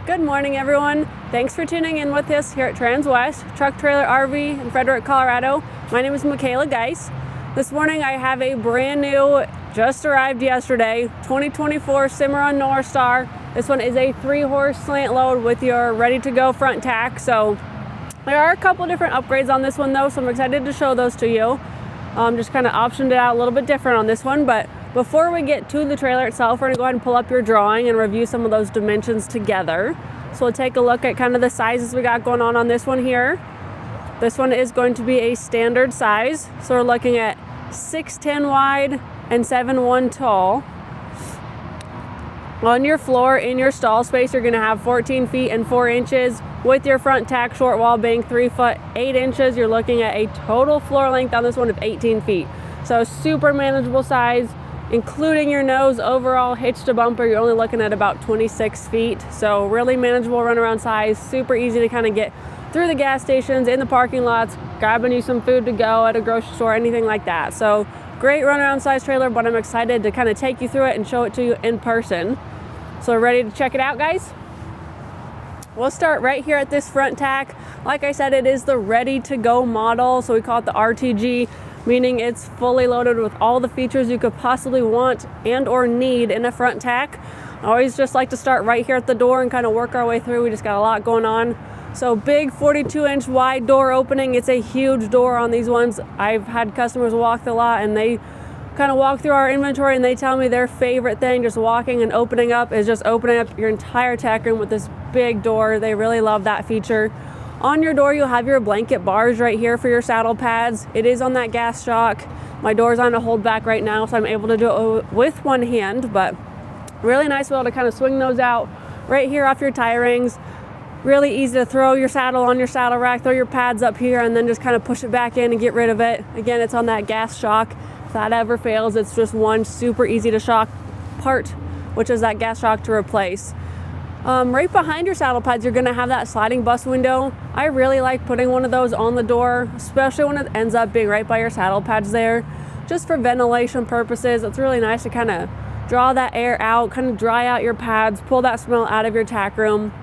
Good morning, everyone. Thanks for tuning in with us here at Transwest, Truck Trailer RV in Frederick, Colorado. My name is Michaela Geis. This morning I have a brand new, just arrived yesterday, 2024 Cimarron Norstar. This one is a 3-horse slant load with your ready-to-go front tack. So there are a couple different upgrades on this one though, so I'm excited to show those to you. Just kind of optioned it out a little bit different on this one, but before we get to the trailer itself, we're going to go ahead and pull up your drawing and review some of those dimensions together. So we'll take a look at kind of the sizes we got going on this one here. This one is going to be a standard size. So we're looking at 6'10" wide and 7'1" tall. On your floor, in your stall space, you're going to have 14 feet and 4 inches. With your front tack short wall being 3 foot 8 inches, you're looking at a total floor length on this one of 18 feet. So super manageable size. Including your nose, overall hitch to bumper, you're only looking at about 26 feet. So really manageable runaround size, super easy to kind of get through the gas stations, in the parking lots, grabbing you some food to go at a grocery store, anything like that. So great runaround size trailer, but I'm excited to kind of take you through it and show it to you in person. So ready to check it out, guys? We'll start right here at this front tack. Like I said, it is the ready to go model. So we call it the RTG. Meaning it's fully loaded with all the features you could possibly want and or need in a front tack. I always just like to start right here at the door and kind of work our way through. We just got a lot going on. So big 42-inch wide door opening. It's a huge door on these ones. I've had customers walk the lot and they kind of walk through our inventory and they tell me their favorite thing just walking and opening up is just opening up your entire tack room with this big door. They really love that feature. On your door, you'll have your blanket bars right here for your saddle pads. It is on that gas shock. My door's on a hold back right now, so I'm able to do it with one hand, but really nice to be able to kind of swing those out right here off your tie rings. Really easy to throw your saddle on your saddle rack, throw your pads up here, and then just kind of push it back in and get rid of it. Again, it's on that gas shock. If that ever fails, it's just one super easy to shock part, which is that gas shock to replace. Right behind your saddle pads, you're going to have that sliding bus window. I really like putting one of those on the door, especially when it ends up being right by your saddle pads there, just for ventilation purposes. It's really nice to kind of draw that air out, kind of dry out your pads, pull that smell out of your tack room.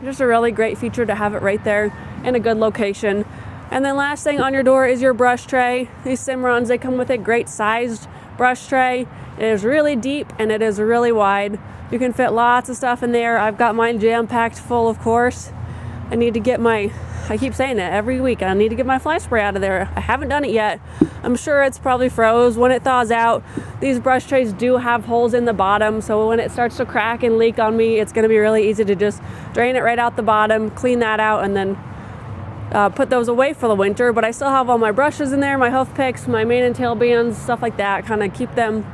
Just a really great feature to have it right there in a good location. And then last thing on your door is your brush tray. These Cimarrons, they come with a great sized brush tray. It is really deep and it is really wide. You can fit lots of stuff in there. I've got mine jam-packed full, of course. I need to get I keep saying it every week, I need to get my fly spray out of there. I haven't done it yet. I'm sure it's probably froze. When it thaws out, these brush trays do have holes in the bottom, so when it starts to crack and leak on me, it's gonna be really easy to just drain it right out the bottom, clean that out, and then put those away for the winter. But I still have all my brushes in there, my hoof picks, my mane and tail bands, stuff like that, kind of keep them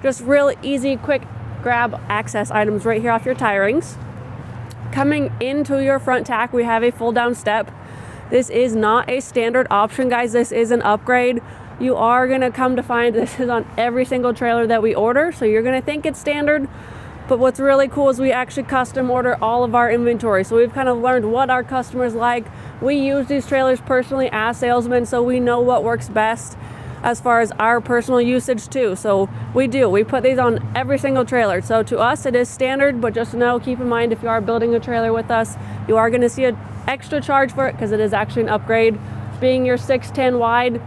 just real easy, quick grab access items right here off your tie rings. Coming into your front tack, we have a fold down step. This is not a standard option, guys. This is an upgrade. You are going to come to find this is on every single trailer that we order, so you're going to think it's standard. But what's really cool is we actually custom order all of our inventory. So we've kind of learned what our customers like. We use these trailers personally as salesmen, so we know what works best as far as our personal usage too. So we put these on every single trailer. So to us it is standard, but just know, keep in mind, if you are building a trailer with us, you are going to see an extra charge for it because it is actually an upgrade. Being your 6'10" wide,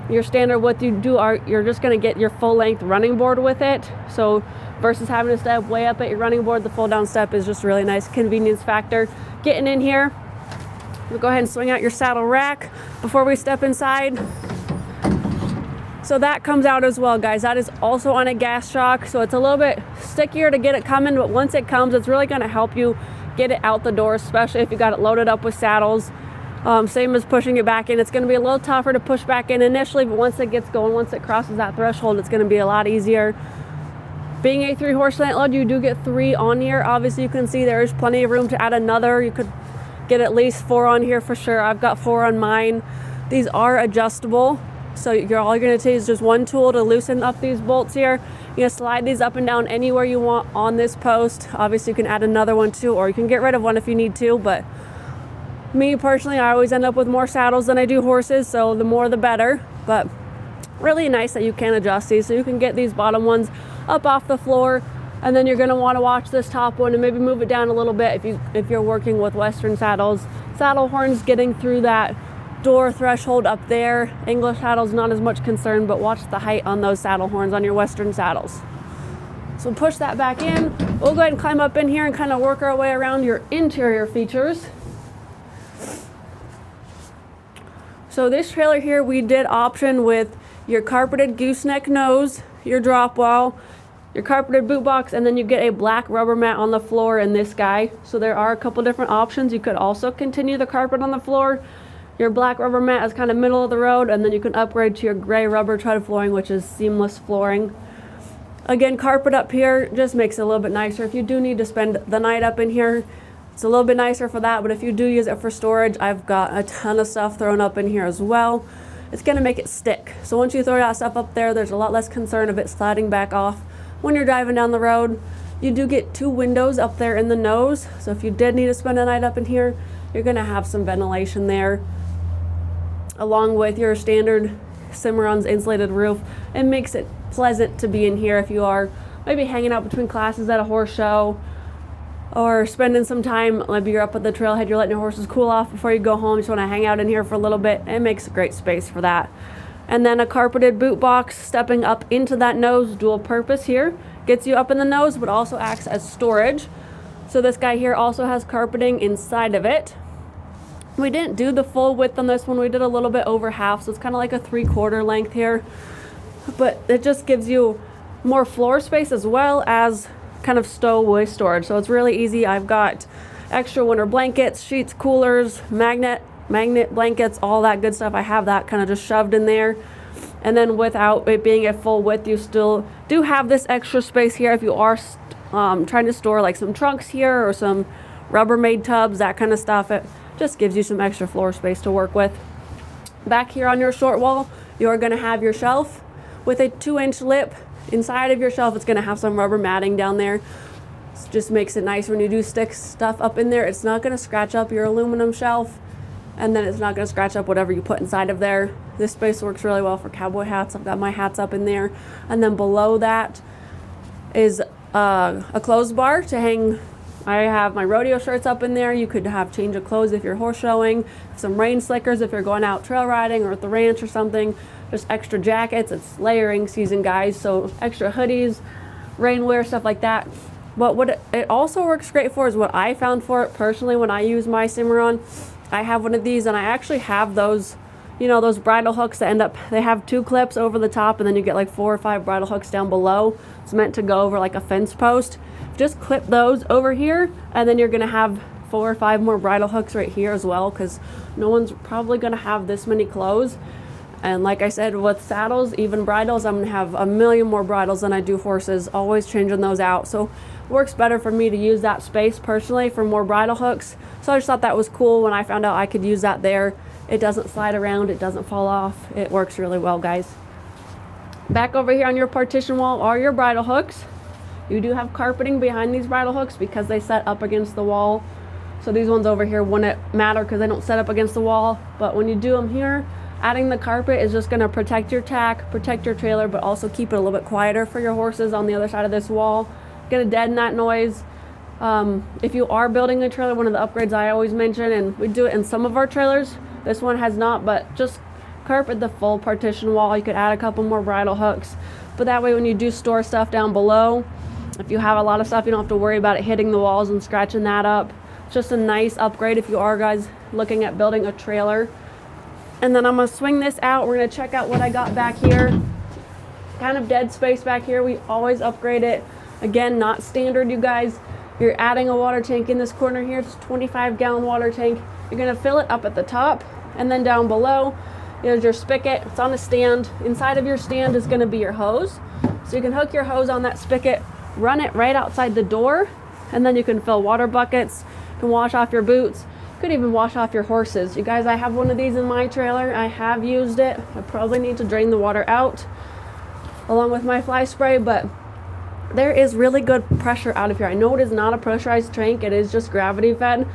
your standard width, you're just going to get your full length running board with it. So versus having to step way up at your running board, the fold down step is just a really nice convenience factor. Getting in here, we'll go ahead and swing out your saddle rack before we step inside. So that comes out as well, guys. That is also on a gas shock, so it's a little bit stickier to get it coming, but once it comes, it's really going to help you get it out the door, especially if you got it loaded up with saddles. Same as pushing it back in. It's going to be a little tougher to push back in initially, but once it gets going, once it crosses that threshold, it's going to be a lot easier. Being a 3-horse slant load, you do get 3 on here. Obviously, you can see there's plenty of room to add another. You could get at least 4 on here for sure. I've got 4 on mine. These are adjustable. So all you're going to take is just one tool to loosen up these bolts here. You're going to slide these up and down anywhere you want on this post. Obviously, you can add another one too, or you can get rid of one if you need to. But me personally, I always end up with more saddles than I do horses, so the more the better. But really nice that you can adjust these, so you can get these bottom ones up off the floor, And then you're going to want to watch this top one and maybe move it down a little bit if you're working with Western saddles. Saddle horns getting through that door threshold up there. English saddles not as much concern, but watch the height on those saddle horns on your Western saddles. So push that back in. We'll go ahead and climb up in here and kind of work our way around your interior features. So this trailer here we did option with your carpeted gooseneck nose, your drop wall, your carpeted boot box, and then you get a black rubber mat on the floor in this guy. So there are a couple different options. You could also continue the carpet on the floor. Your black rubber mat is kind of middle of the road, and then you can upgrade to your gray rubber tread flooring, which is seamless flooring. Again, carpet up here just makes it a little bit nicer. If you do need to spend the night up in here, it's a little bit nicer for that, but if you do use it for storage, I've got a ton of stuff thrown up in here as well. It's gonna make it stick. So once you throw that stuff up there, there's a lot less concern of it sliding back off when you're driving down the road. You do get 2 windows up there in the nose, so if you did need to spend a night up in here, you're gonna have some ventilation there. Along with your standard Cimarron's insulated roof, it makes it pleasant to be in here if you are maybe hanging out between classes at a horse show, or spending some time, maybe you're up at the trailhead, you're letting your horses cool off before you go home, you just want to hang out in here for a little bit. It makes a great space for that. And then a carpeted boot box stepping up into that nose, dual purpose here. Gets you up in the nose, but also acts as storage. So this guy here also has carpeting inside of it. We didn't do the full width on this one. We did a little bit over half, so it's kind of like a 3/4 length here. But it just gives you more floor space as well as kind of stowaway storage. So it's really easy. I've got extra winter blankets, sheets, coolers, magnet blankets, all that good stuff. I have that kind of just shoved in there. And then without it being a full width, you still do have this extra space here if you are trying to store like some trunks here or some Rubbermaid tubs, that kind of stuff. It just gives you some extra floor space to work with. Back here on your short wall, you're going to have your shelf with a 2-inch lip. Inside of your shelf, it's going to have some rubber matting down there. It just makes it nice when you do stick stuff up in there. It's not going to scratch up your aluminum shelf, and then it's not going to scratch up whatever you put inside of there. This space works really well for cowboy hats. I've got my hats up in there. And then below that is a clothes bar to hang. I have my rodeo shirts up in there. You could have change of clothes if you're horse showing, some rain slickers if you're going out trail riding or at the ranch or something. Just extra jackets. It's layering season, guys, so extra hoodies, rainwear, stuff like that. But what it also works great for is what I found for it personally when I use my Cimarron. I have one of these, and I actually have those, you know, those bridle hooks that they have 2 clips over the top, and then you get like 4 or 5 bridle hooks down below. It's meant to go over like a fence post. Just clip those over here, and then you're gonna have 4 or 5 more bridle hooks right here as well, because no one's probably gonna have this many clothes. And like I said, with saddles, even bridles, I'm gonna have a million more bridles than I do horses, always changing those out. So it works better for me to use that space personally for more bridle hooks. So I just thought that was cool when I found out I could use that there. It doesn't slide around, it doesn't fall off. It works really well, guys. Back over here on your partition wall are your bridle hooks. You do have carpeting behind these bridle hooks because they set up against the wall. So these ones over here wouldn't matter because they don't set up against the wall. But when you do them here, adding the carpet is just going to protect your tack, protect your trailer, but also keep it a little bit quieter for your horses on the other side of this wall. Going to deaden that noise. If you are building a trailer, one of the upgrades I always mention, and we do it in some of our trailers, this one has not, but just carpet the full partition wall. You could add a couple more bridle hooks, but that way when you do store stuff down below, if you have a lot of stuff, you don't have to worry about it hitting the walls and scratching that up. It's just a nice upgrade if you are guys looking at building a trailer. And then I'm going to swing this out. We're going to check out what I got back here. Kind of dead space back here. We always upgrade it. Again, not standard, you guys. You're adding a water tank in this corner here. It's a 25-gallon water tank. You're going to fill it up at the top, and then down below is your spigot. It's on a stand. Inside of your stand is going to be your hose. So you can hook your hose on that spigot, run it right outside the door, and then you can fill water buckets. You can wash off your boots. You could even wash off your horses. You guys, I have one of these in my trailer. I have used it. I probably need to drain the water out along with my fly spray, but there is really good pressure out of here. I know it is not a pressurized tank. It is just gravity fed,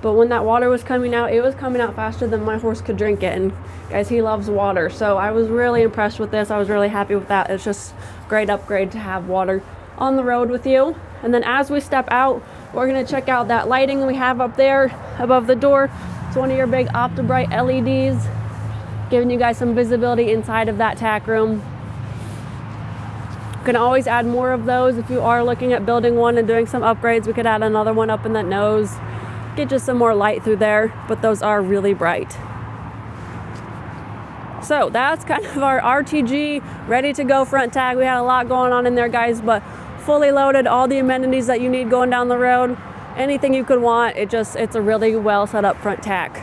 but when that water was coming out, it was coming out faster than my horse could drink it. And guys, he loves water, so I was really impressed with this. I was really happy with that. It's just a great upgrade to have water on the road with you. And then as we step out, we're going to check out that lighting we have up there above the door. It's one of your big OptiBright LEDs, giving you guys some visibility inside of that tack room. You can always add more of those. If you are looking at building one and doing some upgrades, we could add another one up in that nose, get just some more light through there, but those are really bright. So that's kind of our RTG ready to go front tack. We had a lot going on in there, guys, but fully loaded, all the amenities that you need going down the road, anything you could want. It's a really well set up front tack.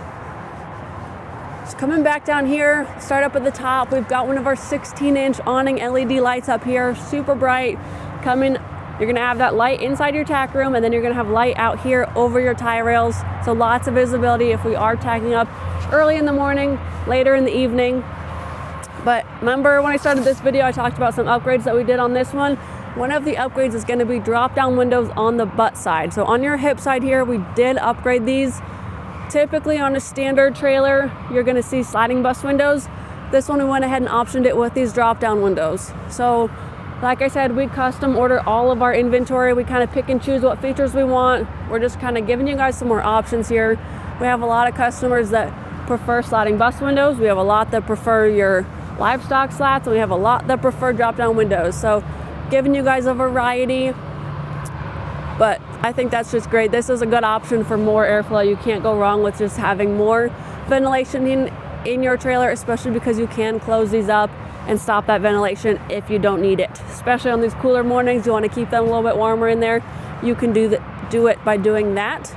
So coming back down here, start up at the top, we've got one of our 16-inch awning LED lights up here, super bright. You're gonna have that light inside your tack room, and then you're gonna have light out here over your tie rails. So lots of visibility if we are tacking up early in the morning, later in the evening. But remember when I started this video, I talked about some upgrades that we did on this one. One of the upgrades is going to be drop down windows on the butt side. So on your hip side here, we did upgrade these. Typically on a standard trailer, you're going to see sliding bus windows. This one we went ahead and optioned it with these drop down windows. So like I said, we custom order all of our inventory. We kind of pick and choose what features we want. We're just kind of giving you guys some more options here. We have a lot of customers that prefer sliding bus windows. We have a lot that prefer your livestock slats, and we have a lot that prefer drop down windows. So giving you guys a variety, but I think that's just great. This is a good option for more airflow. You can't go wrong with just having more ventilation in your trailer, especially because you can close these up and stop that ventilation if you don't need it. Especially on these cooler mornings, you want to keep them a little bit warmer in there. You can do it by doing that.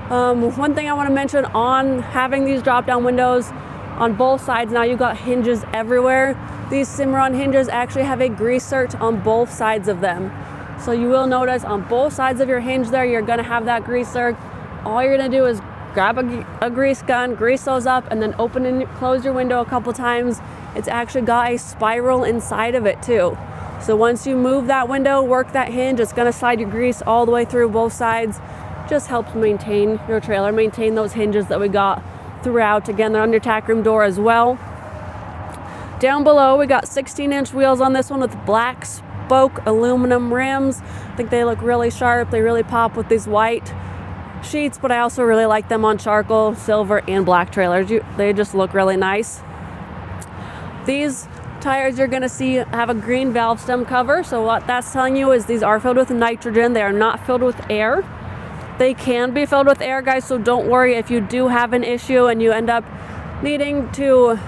One thing I want to mention on having these drop down windows on both sides, now you've got hinges everywhere. These Cimarron hinges actually have a grease cert on both sides of them. So you will notice on both sides of your hinge there, you're gonna have that grease cert. All you're gonna do is grab a grease gun, grease those up, and then open and close your window a couple times. It's actually got a spiral inside of it too. So once you move that window, work that hinge, it's gonna slide your grease all the way through both sides. Just helps maintain your trailer, maintain those hinges that we got throughout. Again, they're on your tack room door as well. Down below, we got 16-inch wheels on this one with black spoke aluminum rims. I think they look really sharp. They really pop with these white sheets, but I also really like them on charcoal, silver, and black trailers. They just look really nice. These tires you're going to see have a green valve stem cover. So what that's telling you is these are filled with nitrogen. They are not filled with air. They can be filled with air, guys, so don't worry if you do have an issue and you end up needing to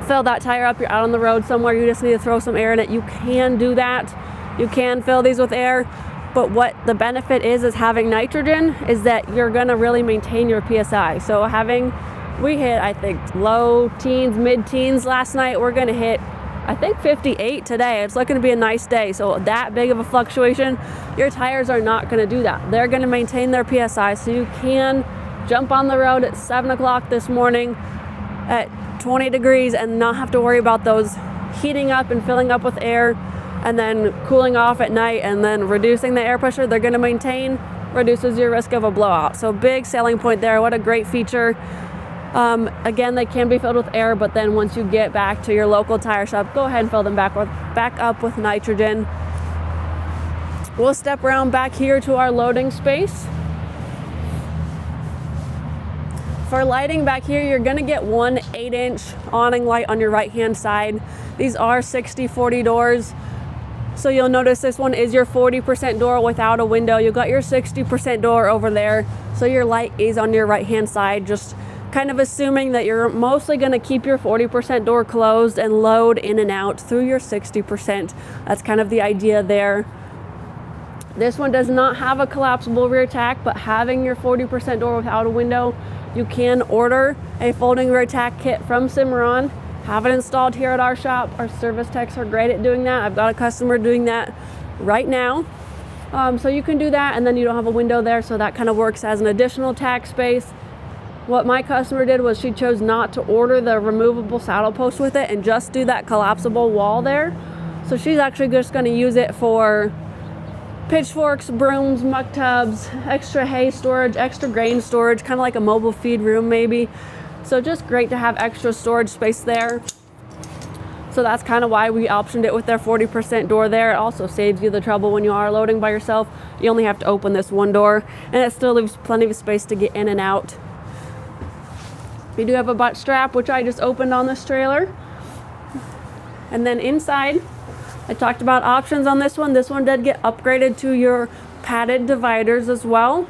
fill that tire up, you're out on the road somewhere, you just need to throw some air in it. You can do that. You can fill these with air, but what the benefit is having nitrogen is that you're gonna really maintain your PSI. So we hit, I think, low teens, mid-teens last night. We're gonna hit, I think, 58 today. It's looking to be a nice day. So that big of a fluctuation, your tires are not gonna do that. They're gonna maintain their PSI, so you can jump on the road at 7 o'clock this morning at 20 degrees and not have to worry about those heating up and filling up with air and then cooling off at night and then reducing the air pressure. They're going to maintain, reduces your risk of a blowout. So big selling point there. What a great feature. Again, they can be filled with air, but then once you get back to your local tire shop, go ahead and fill them back up with nitrogen. We'll step around back here to our loading space. For lighting back here, you're gonna get one 8-inch awning light on your right-hand side. These are 60/40 doors. So you'll notice this one is your 40% door without a window. You've got your 60% door over there. So your light is on your right-hand side, just kind of assuming that you're mostly gonna keep your 40% door closed and load in and out through your 60%. That's kind of the idea there. This one does not have a collapsible rear tack, but having your 40% door without a window, you can order a folding rear tack kit from Cimarron, have it installed here at our shop. Our service techs are great at doing that. I've got a customer doing that right now. So you can do that, and then you don't have a window there, so that kind of works as an additional tack space. What my customer did was she chose not to order the removable saddle post with it and just do that collapsible wall there. So she's actually just going to use it for pitchforks, brooms, muck tubs, extra hay storage, extra grain storage, kind of like a mobile feed room maybe. So just great to have extra storage space there. So that's kind of why we optioned it with their 40% door there. It also saves you the trouble when you are loading by yourself. You only have to open this one door, and it still leaves plenty of space to get in and out. We do have a butt strap, which I just opened on this trailer. And then inside, I talked about options on this one. This one did get upgraded to your padded dividers as well.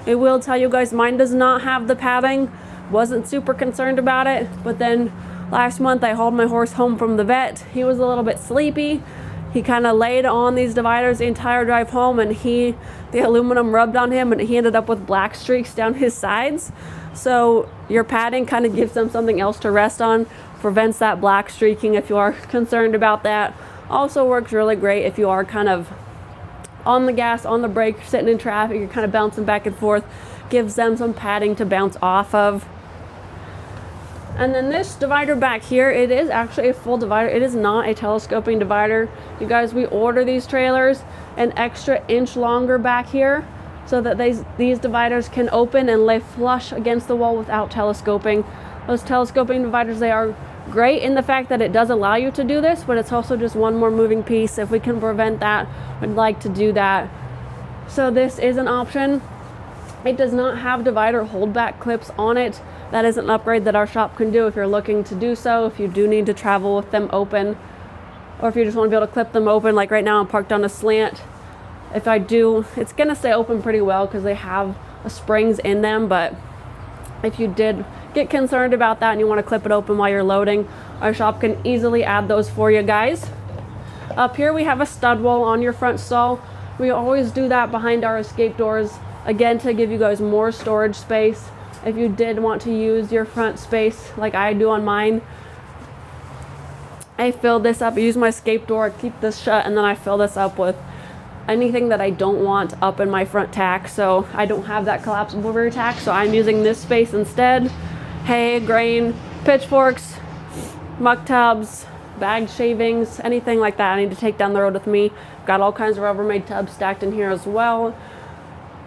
I will tell you guys, mine does not have the padding. Wasn't super concerned about it, but then last month I hauled my horse home from the vet. He was a little bit sleepy. He kind of laid on these dividers the entire drive home, and the aluminum rubbed on him, and he ended up with black streaks down his sides. So your padding kind of gives them something else to rest on, prevents that black streaking if you are concerned about that. Also works really great if you are kind of on the gas, on the brake, sitting in traffic, you're kind of bouncing back and forth. Gives them some padding to bounce off of. And then this divider back here, it is actually a full divider. It is not a telescoping divider. You guys, we order these trailers an extra inch longer back here so that these dividers can open and lay flush against the wall without telescoping. Those telescoping dividers, they are great in the fact that it does allow you to do this, but it's also just one more moving piece. If we can prevent that, we'd like to do that. So this is an option. It does not have divider holdback clips on it. That is an upgrade that our shop can do if you're looking to do so, if you do need to travel with them open, or if you just want to be able to clip them open. Like right now I'm parked on a slant. If I do, it's going to stay open pretty well because they have springs in them, but if you did get concerned about that and you want to clip it open while you're loading, our shop can easily add those for you guys. Up here we have a stud wall on your front stall. We always do that behind our escape doors, again, to give you guys more storage space. If you did want to use your front space like I do on mine, I fill this up. I use my escape door, I keep this shut, and then I fill this up with anything that I don't want up in my front tack. So I don't have that collapsible rear tack, so I'm using this space instead. Hay, grain, pitchforks, muck tubs, bagged shavings, anything like that I need to take down the road with me. I've got all kinds of Rubbermaid tubs stacked in here as well.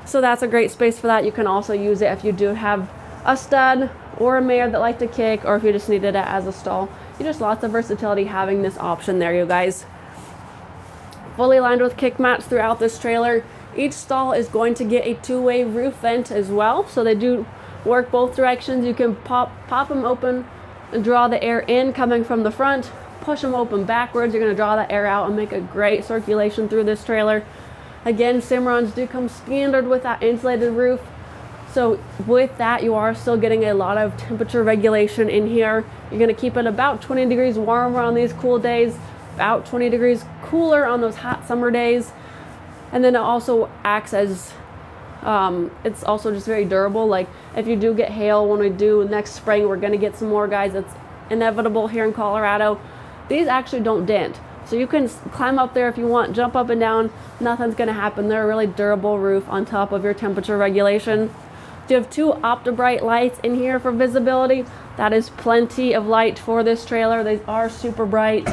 So that's a great space for that. You can also use it if you do have a stud or a mare that like to kick, or if you just needed it as a stall. You just lots of versatility having this option there, you guys. Fully lined with kick mats throughout this trailer. Each stall is going to get a two-way roof vent as well, so they do work both directions. You can pop them open and draw the air in coming from the front, push them open backwards. You're going to draw that air out and make a great circulation through this trailer. Again, Cimarrons do come standard with that insulated roof. So with that, you are still getting a lot of temperature regulation in here. You're going to keep it about 20 degrees warmer on these cool days, about 20 degrees cooler on those hot summer days. And then it also acts as, it's also just very durable. Like if you do get hail, when we do next spring, we're going to get some more, guys. It's inevitable here in Colorado. These actually don't dent. So you can climb up there if you want, jump up and down, nothing's going to happen. They're a really durable roof on top of your temperature regulation. You have two OptiBrite lights in here for visibility. That is plenty of light for this trailer. They are super bright.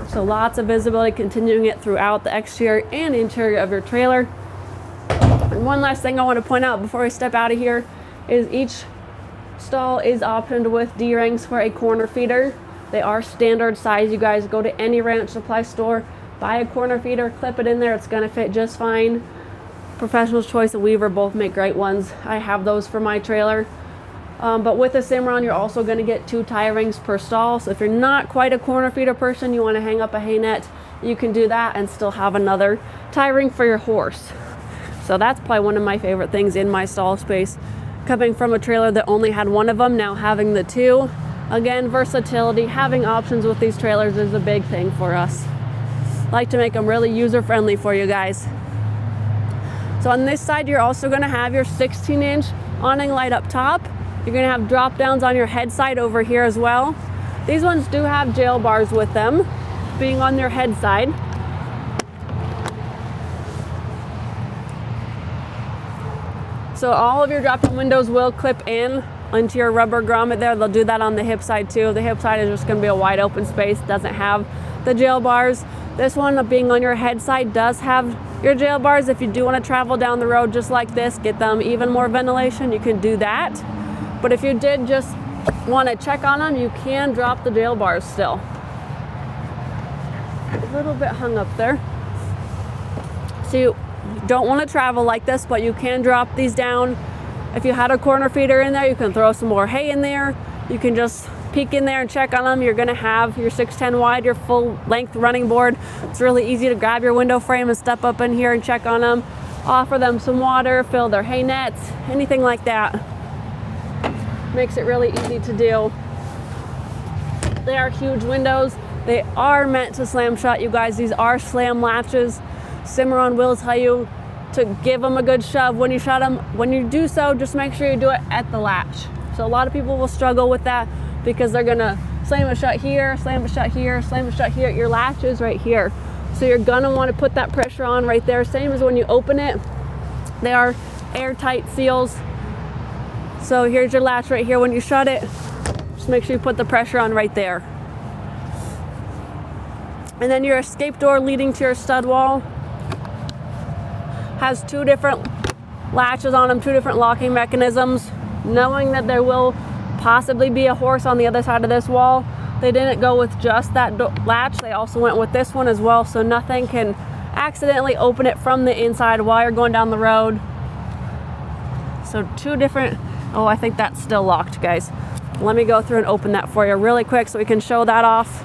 So lots of visibility, continuing it throughout the exterior and interior of your trailer. And one last thing I want to point out before we step out of here is each stall is optioned with D-rings for a corner feeder. They are standard size. You guys go to any ranch supply store, buy a corner feeder, clip it in there. It's going to fit just fine. Professional's Choice and Weaver both make great ones. I have those for my trailer. But with a Cimarron, you're also going to get 2 tie rings per stall. So if you're not quite a corner feeder person, you want to hang up a hay net, you can do that and still have another tie ring for your horse. So that's probably one of my favorite things in my stall space. Coming from a trailer that only had one of them, now having the 2. Again, versatility, having options with these trailers is a big thing for us. I like to make them really user-friendly for you guys. So on this side, you're also going to have your 16-inch awning light up top. You're going to have drop downs on your head side over here as well. These ones do have jail bars with them, being on their head side. So all of your drop-down windows will clip in into your rubber grommet there. They'll do that on the hip side too. The hip side is just going to be a wide open space, doesn't have the jail bars. This one, being on your head side, does have your jail bars. If you do want to travel down the road just like this, get them even more ventilation, you can do that. But if you did just want to check on them, you can drop the jail bars still. a little bit hung up there. So you don't want to travel like this, but you can drop these down. If you had a corner feeder in there, you can throw some more hay in there. You can just peek in there and check on them. You're going to have your 610 wide, your full length running board. It's really easy to grab your window frame and step up in here and check on them. Offer them some water, fill their hay nets, anything like that. Makes it really easy to do. They are huge windows. They are meant to slam shut, you guys. These are slam latches. Cimarron will tell you to give them a good shove when you shut them. When you do so, just make sure you do it at the latch. So a lot of people will struggle with that because they're gonna slam it shut here, slam it shut here, slam it shut here. Your latch is right here. So you're gonna wanna put that pressure on right there. Same as when you open it. They are airtight seals. So here's your latch right here. When you shut it, just make sure you put the pressure on right there. And then your escape door leading to your stud wall has two different latches on them, two different locking mechanisms. Knowing that there will possibly be a horse on the other side of this wall, they didn't go with just that latch. They also went with this one as well, so nothing can accidentally open it from the inside while you're going down the road. So two different, oh, I think that's still locked, guys. Let me go through and open that for you really quick so we can show that off.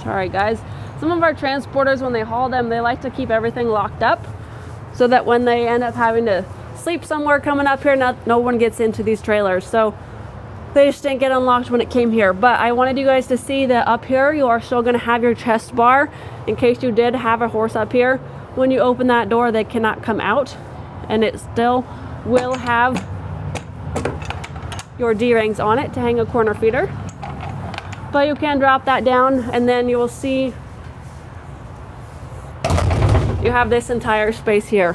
All right, guys, some of our transporters, when they haul them, they like to keep everything locked up so that when they end up having to sleep somewhere coming up here, no one gets into these trailers. So they just didn't get unlocked when it came here. But I wanted you guys to see that up here, you are still gonna have your chest bar in case you did have a horse up here. When you open that door, they cannot come out, and it still will have your D-rings on it to hang a corner feeder. But you can drop that down, and then you will see you have this entire space here.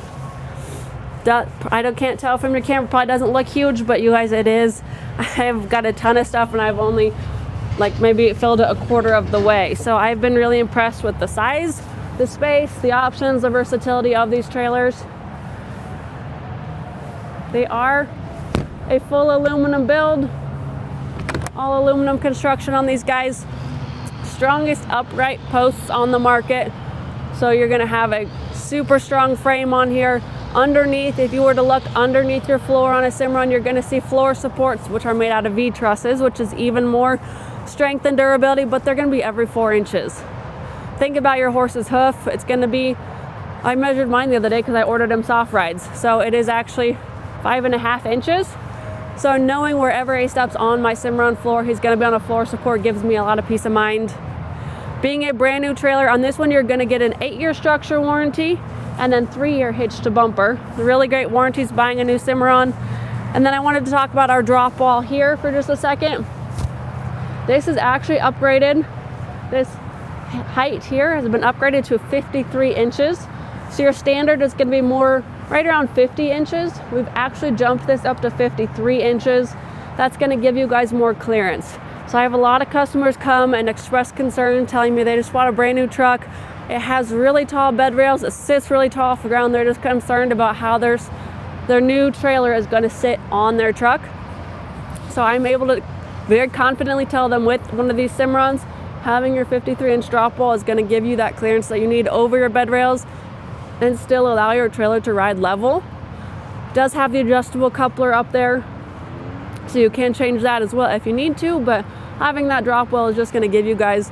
Can't tell from your camera, probably doesn't look huge, but you guys, it is. I've got a ton of stuff, and I've only maybe filled it a quarter of the way. So I've been really impressed with the size, the space, the options, the versatility of these trailers. They are a full aluminum build. All aluminum construction on these guys. Strongest upright posts on the market. So you're gonna have a super strong frame on here. Underneath, if you were to look underneath your floor on a Cimarron, you're gonna see floor supports, which are made out of V trusses, which is even more strength and durability, but they're gonna be every 4 inches. Think about your horse's hoof. It's gonna be, I measured mine the other day because I ordered him soft rides. So it is actually 5.5 inches. So knowing wherever he steps on my Cimarron floor, he's gonna be on a floor support gives me a lot of peace of mind. Being a brand new trailer, on this one you're gonna get an 8-year structure warranty and then 3-year hitch to bumper. Really great warranties buying a new Cimarron. And then I wanted to talk about our drop wall here for just a second. This is actually upgraded. This height here has been upgraded to 53 inches. So your standard is gonna be more right around 50 inches. We've actually jumped this up to 53 inches. That's gonna give you guys more clearance. So I have a lot of customers come and express concern, telling me they just want a brand new truck. It has really tall bed rails. It sits really tall off the ground. They're just concerned about how their new trailer is gonna sit on their truck. So I'm able to very confidently tell them with one of these Cimarrons, having your 53-inch drop wall is gonna give you that clearance that you need over your bed rails and still allow your trailer to ride level. Does have the adjustable coupler up there, so you can change that as well if you need to, but having that drop wheel is just gonna give you guys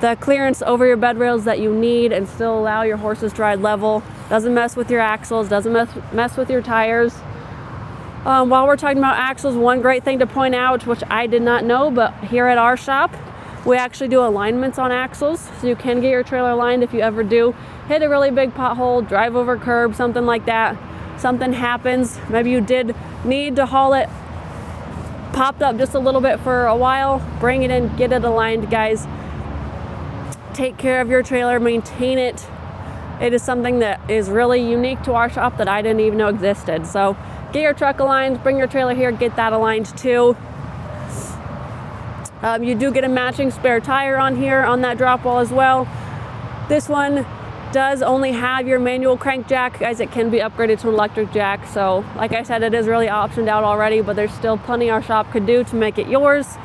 the clearance over your bed rails that you need and still allow your horses to ride level. Doesn't mess with your axles, doesn't mess with your tires. While we're talking about axles, one great thing to point out, which I did not know, but here at our shop, we actually do alignments on axles, so you can get your trailer aligned if you ever do hit a really big pothole, drive over curb, something like that. Something happens, maybe you did need to haul it, popped up just a little bit for a while, bring it in, get it aligned, guys. Take care of your trailer, maintain it. It is something that is really unique to our shop that I didn't even know existed. So get your truck aligned, bring your trailer here, get that aligned too. You do get a matching spare tire on here on that drop wall as well. This one does only have your manual crank jack, guys. It can be upgraded to an electric jack. So like I said, it is really optioned out already, but there's still plenty our shop could do to make it yours.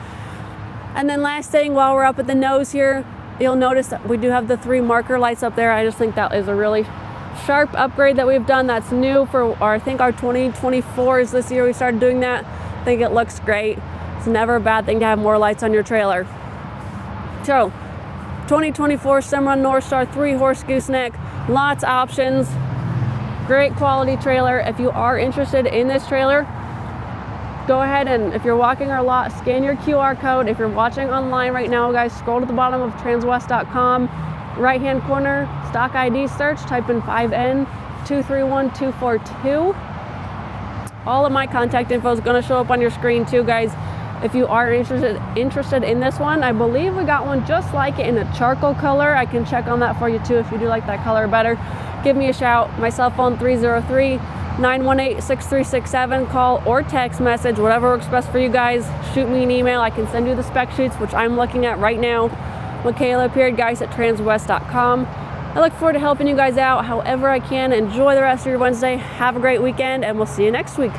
And then last thing, while we're up at the nose here, you'll notice that we do have the 3 marker lights up there. I just think that is a really sharp upgrade that we've done. That's new for I think our 2024 is this year we started doing that. I think it looks great. It's never a bad thing to have more lights on your trailer. So 2024 Cimarron Norstar 3 Horse Gooseneck, lots of options, great quality trailer. If you are interested in this trailer, go ahead and if you're walking our lot, scan your QR code. If you're watching online right now, guys, scroll to the bottom of transwest.com, right hand corner, stock ID search, type in 5N231242. All of my contact info is going to show up on your screen too, guys. If you are interested in this one, I believe we got one just like it in a charcoal color. I can check on that for you too if you do like that color better. Give me a shout. My cell phone 303-918-6367. Call or text message, whatever works best for you guys. Shoot me an email. I can send you the spec sheets, which I'm looking at right now. Michaela appeared, guys, at transwest.com. I look forward to helping you guys out however I can. Enjoy the rest of your Wednesday. Have a great weekend, and we'll see you next week.